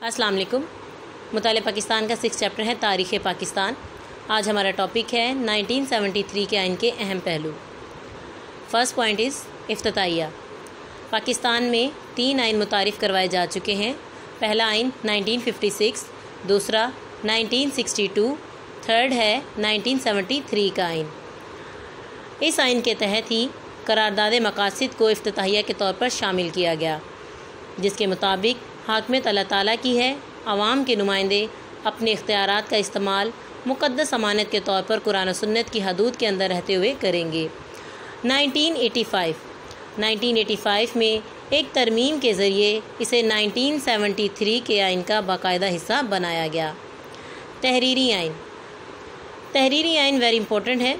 अस्सलाम वालेकुम। मुतालिया पाकिस्तान का 6 चैप्टर है तारीख़ पाकिस्तान। आज हमारा टॉपिक है 1973 के आइन के अहम पहलू। फ़र्स्ट पॉइंट इज़ इफ्तिताहिया। पाकिस्तान में 3 आइन मुतारिफ़ करवाए जा चुके हैं। पहला आइन 1956, दूसरा 1962, थर्ड है 1973 का आइन। इस आइन के तहत ही करारदाद मकासिद को इफ्तिताहिया के तौर पर शामिल किया गया, जिसके मुताबिक हाकमियत अल्लाह ताला की है। अवाम के नुमाइंदे अपने इख्तियारात का इस्तेमाल मुक़द्दस अमानत के तौर पर कुरान और सुन्नत की हदूद के अंदर रहते हुए करेंगे। 1985 में एक तरमीम के ज़रिए इसे 1973 के आइन का बाकायदा हिस्सा बनाया गया। तहरीरी आइन। तहरीरी आइन वेरी इंपॉर्टेंट है,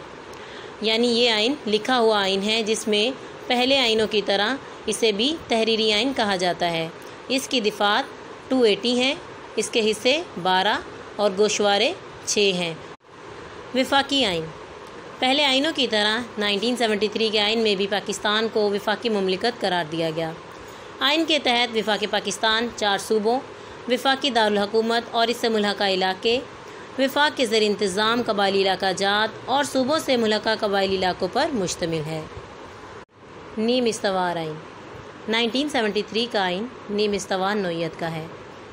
यानी ये आइन लिखा हुआ आइन है, जिसमें पहले आइनों की तरह इसे भी तहरीरी आइन कहा जाता है। इसकी दिफ़ात 280 हैं, इसके हिस्से 12 और गोशवारे 6 हैं। वफाकी आइन। पहले आइनों की तरह 1973 के आइन में भी पाकिस्तान को वफाकी मुमलिकत करार दिया गया। आइन के तहत वफाक पाकिस्तान 4 सूबों, वफाकी दारुल हुकूमत और इससे मुल्हका इलाके, वफाक के ज़र इंतज़ाम कबायली इलाका जात और सूबों से मुल्हका कबायली इलाकों पर मुश्तमिल है। नीम इस्तवार आइन। 1973 का आइन नीम इस्तवार नौइयत का है।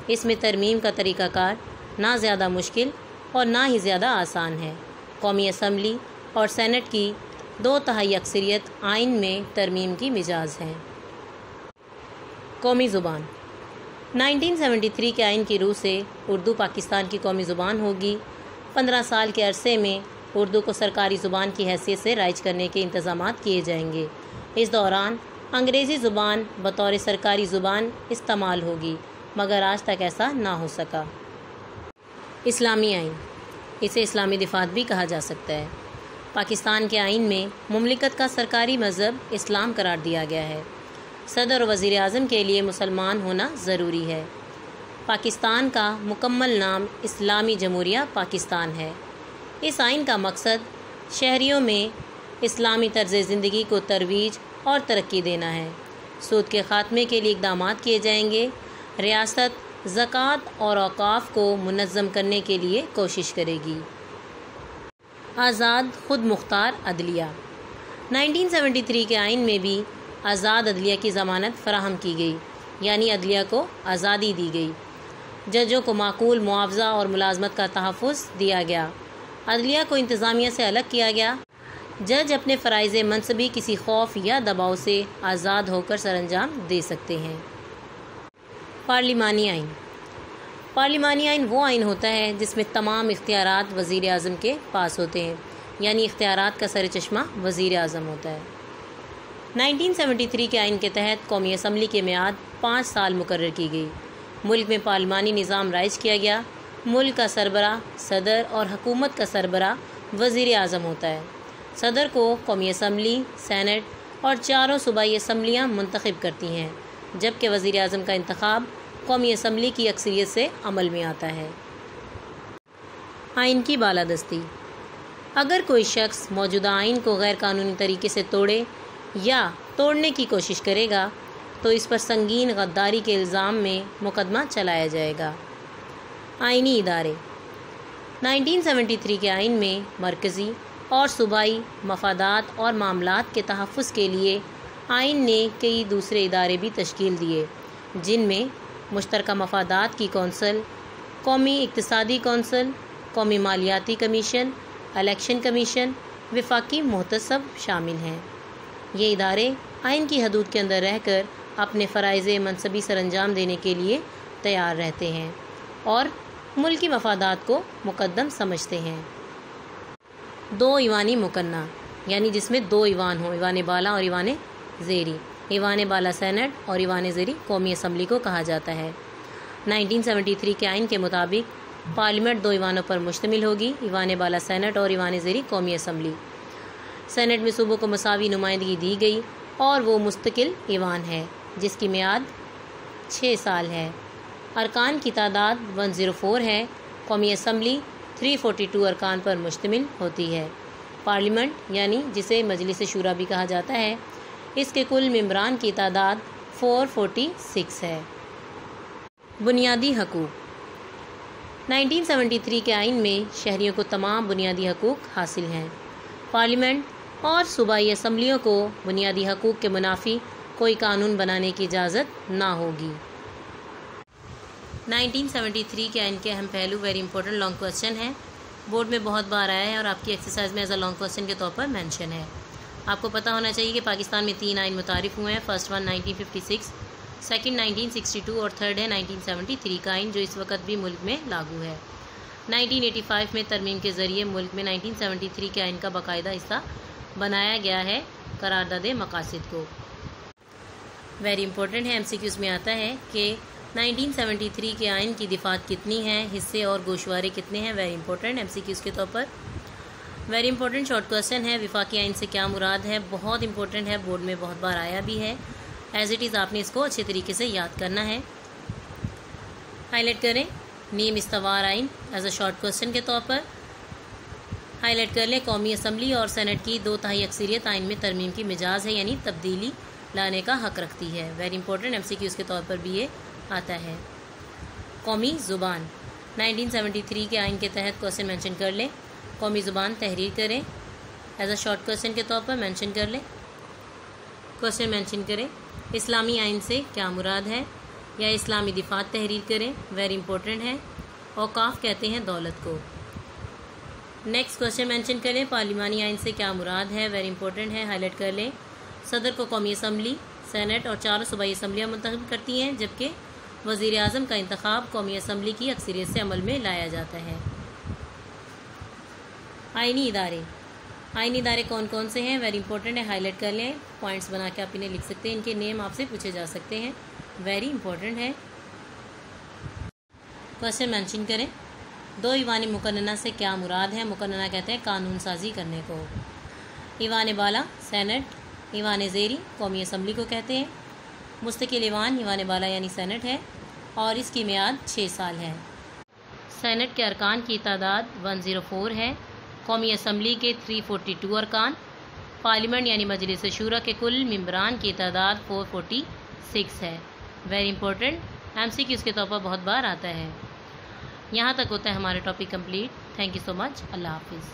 इसमें तरमीम का तरीक़ाकार ना ज़्यादा मुश्किल और ना ही ज़्यादा आसान है। कौमी असम्बली और सेनेट की 2/3 अक्सरियत आइन में तरमीम की मिजाज है। कौमी ज़ुबान। 1973 के आइन की रूह से उर्दू पाकिस्तान की कौमी ज़ुबान होगी। 15 साल के अरसे में उर्दू को सरकारी ज़ुबान की हैसियत से राइज करने के इंतज़ामात किए जाएंगे। इस दौरान अंग्रेज़ी ज़ुबान बतौर सरकारी ज़ुबान इस्तेमाल होगी, मगर आज तक ऐसा ना हो सका। इस्लामी आइन। इसे इस्लामी दिफ़ात भी कहा जा सकता है। पाकिस्तान के आइन में मुमलिकत का सरकारी मज़हब इस्लाम करार दिया गया है। सदर और वज़ीर आज़म के लिए मुसलमान होना ज़रूरी है। पाकिस्तान का मुकम्मल नाम इस्लामी जमहूरिया पाकिस्तान है। इस आइन का मकसद शहरियों में इस्लामी तर्ज़ ज़िंदगी को तरवीज और तरक्की देना है। सूद के ख़ात्मे के लिए इक़दामात किए जाएंगे। रियासत ज़कात और औक़ाफ़ को मुनज़्ज़म करने के लिए कोशिश करेगी। आज़ाद खुद मुख्तार अदलिया। 1973 के आइन में भी आज़ाद अदलिया की ज़मानत फ़राहम की गई, यानी अदलिया को आज़ादी दी गई। जजों को माकूल मुआवज़ा और मुलाज़मत का तहफ़्फ़ुज़ दिया गया। अदलिया को इंतज़ामिया से अलग किया गया। जज अपने फ़राइज़ मनसबी किसी खौफ या दबाव से आज़ाद होकर सरअंजाम दे सकते हैं। पार्लिमानी आइन। पार्लिमानी आइन वो आइन होता है जिसमें तमाम इख्तियारात वज़ीर आज़म के पास होते हैं, यानी इख्तियारात का सर चश्मा वज़ीर आज़म होता है। 1973 के आइन के तहत कौमी असम्बली की मियाद 5 साल मुकर्रर की गई। मुल्क में पार्लिमानी निज़ाम राइज किया गया। मुल्क का सरबरा सदर और हुकूमत का सरबरा वज़ीर आज़म होता है। सदर को कौमी असम्बली, सेनेट और 4 सूबाई असम्बलियाँ मुंतखब करती हैं, जबकि वज़ीर आज़म का इंतखाब कौमी असम्बली की अक्सरियत से अमल में आता है। आइन की बालादस्ती। अगर कोई शख्स मौजूदा आइन को गैर कानूनी तरीके से तोड़े या तोड़ने की कोशिश करेगा तो इस पर संगीन गद्दारी के इल्ज़ाम में मुकदमा चलाया जाएगा। आइनी इदारे। 1973 के आइन में मरकज़ी और सूबाई मफादात और मामलात के तहफ़्फ़ुज़ के लिए आइन ने कई दूसरे इदारे भी तश्कील दिए, जिनमें मुश्तरका मफादात की कौंसल, कौमी इक़्तिसादी कौंसल, कौमी मालियाती कमीशन, इलेक्शन कमीशन, वफाकी मोहतसब शामिल हैं। ये इदारे आइन की हदूद के अंदर रहकर अपने फ़राइज़ मनसबी सरअंजाम देने के लिए तैयार रहते हैं और मुल्की मफादात को मुक़द्दम समझते हैं। 2 ईवानी मुकन्ना, यानी जिसमें 2 ईवान हों, ईवान बाला और ईवान ज़ेरी। ईवान बाला सेनेट और ईवान ज़ेरी कौमी असम्बली को कहा जाता है। 1973 के आइन के मुताबिक पार्लियामेंट 2 ईवानों पर मुश्तमिल होगी, ईवान बाला सेनेट और ईवान ज़ेरी कौमी असम्बली। सेनेट में सूबों को मसावी नुमाइंदगी दी गई और वो मुस्तकिल ईवान है, जिसकी मियाद 6 साल है। अरकान की तादाद 104 है। कौमी असम्बली 342 अरकान पर मुश्तमिल होती है। पार्लियामेंट, यानी जिसे मजलिस शूरा भी कहा जाता है, इसके कुल मेंबरान की तादाद 446 है। بنیادی حقوق 1973 کے آئین میں شہریوں کو تمام بنیادی حقوق حاصل ہیں۔ پارلیمنٹ اور صوبائی اسمبلیوں کو بنیادی حقوق کے منافی کوئی قانون بنانے کی اجازت نہ ہوگی۔ 1973 کے آئین کے اہم پہلو ویری امپورٹنٹ لانگ کوسچن ہے، بورڈ میں بہت بار آیا ہے اور آپ کی ایکسرسائز میں ایز اے لانگ کوسچن کے طور پر مینشن ہے۔ آپ کو پتہ ہونا چاہیے کہ پاکستان میں 3 آئین متعارف ہوئے ہیں، فرسٹ ون 1956، سیکنڈ 1962 اور تھرڈ ہے 1973 کا آئین جو اس وقت بھی ملک میں لاگو ہے۔ 1985 میں ترمیم کے ذریعے ملک میں 1973 کے آئین کا باقاعدہ حصہ بنایا گیا ہے قرارداد مقاصد کو۔ ویری امپورٹنٹ ہے، MCQs میں آتا ہے کہ 1973 کے آئین کی دفعات کتنی ہیں، حصے اور گوشوارے کتنے ہیں۔ ویری امپورٹنٹ MCQs کے طور پر۔ ویری امپورٹنٹ شارٹ کوسچن ہے، وفاقی آئین سے کیا مراد ہے، بہت امپورٹنٹ ہے، بورڈ میں بہت بار آیا بھی ہے۔ ایز اٹ از آپ نے اس کو اچھے طریقے سے یاد کرنا ہے۔ ہائی لائٹ کریں نیم استوار آئین ایز اے شارٹ کوسچن کے طور پر۔ ہائی لائٹ کر لیں قومی اسمبلی اور سینٹ کی 2/3 اکثریت آئین میں ترمیم کی مجاز ہے، یعنی تبدیلی لانے کا حق رکھتی ہے۔ ویری امپورٹنٹ MCQs کے طور پر بھی یہ آتا ہے۔ قومی زبان 1973 کے آئین کے تحت کوسچن مینشن کر لیں، قومی زبان تحریر کریں، ایز اے شارٹ کوسچن کے طور پر مینشن کر لیں۔ کوسچن مینشن کریں اسلامی آئین سے کیا مراد ہے، یا اسلامی دفعات تحریر کریں۔ ویری امپورٹنٹ ہے، اوقاف کہتے ہیں دولت کو۔ نیکسٹ کوسچن مینشن کریں پارلیمانی آئین سے کیا مراد ہے۔ ویری امپورٹنٹ ہے، ہائی لائٹ کر لیں صدر کو قومی اسمبلی، سینٹ اور 4 صوبائی اسمبلیاں منتخب کرتی ہیں، جبکہ وزیر اعظم کا انتخاب قومی اسمبلی کی اکثریت سے عمل میں لایا جاتا ہے۔ آئینی ادارے کون کون سے ہیں، ویری امپورٹنٹ ہے، ہائی لائٹ کر لیں، پوائنٹس بنا کے آپ انہیں لکھ سکتے ہیں، ان کے نیم آپ سے پوچھے جا سکتے ہیں۔ ویری امپورٹنٹ ہے۔ کوسچن مینشن کریں 2 ایوان مقننہ سے کیا مراد ہے۔ مقننہ کہتے ہیں قانون سازی کرنے کو۔ ایوان بالا سینٹ، ایوان زیری قومی اسمبلی کو کہتے ہیں۔ مستقل ایوان بالا یعنی سینٹ ہے اور اس کی میعاد 6 سال ہے۔ سینٹ کے ارکان کی تعداد 104 ہے، قومی اسمبلی کے 342 ارکان، پارلیمنٹ یعنی مجلس شورا کے کل ممبران کی تعداد 446 ہے۔ ویری امپورٹنٹ MCQs کے طور پر بہت بار آتا ہے۔ یہاں تک ہوتا ہے ہمارا topic complete. Thank you so much, اللہ حافظ۔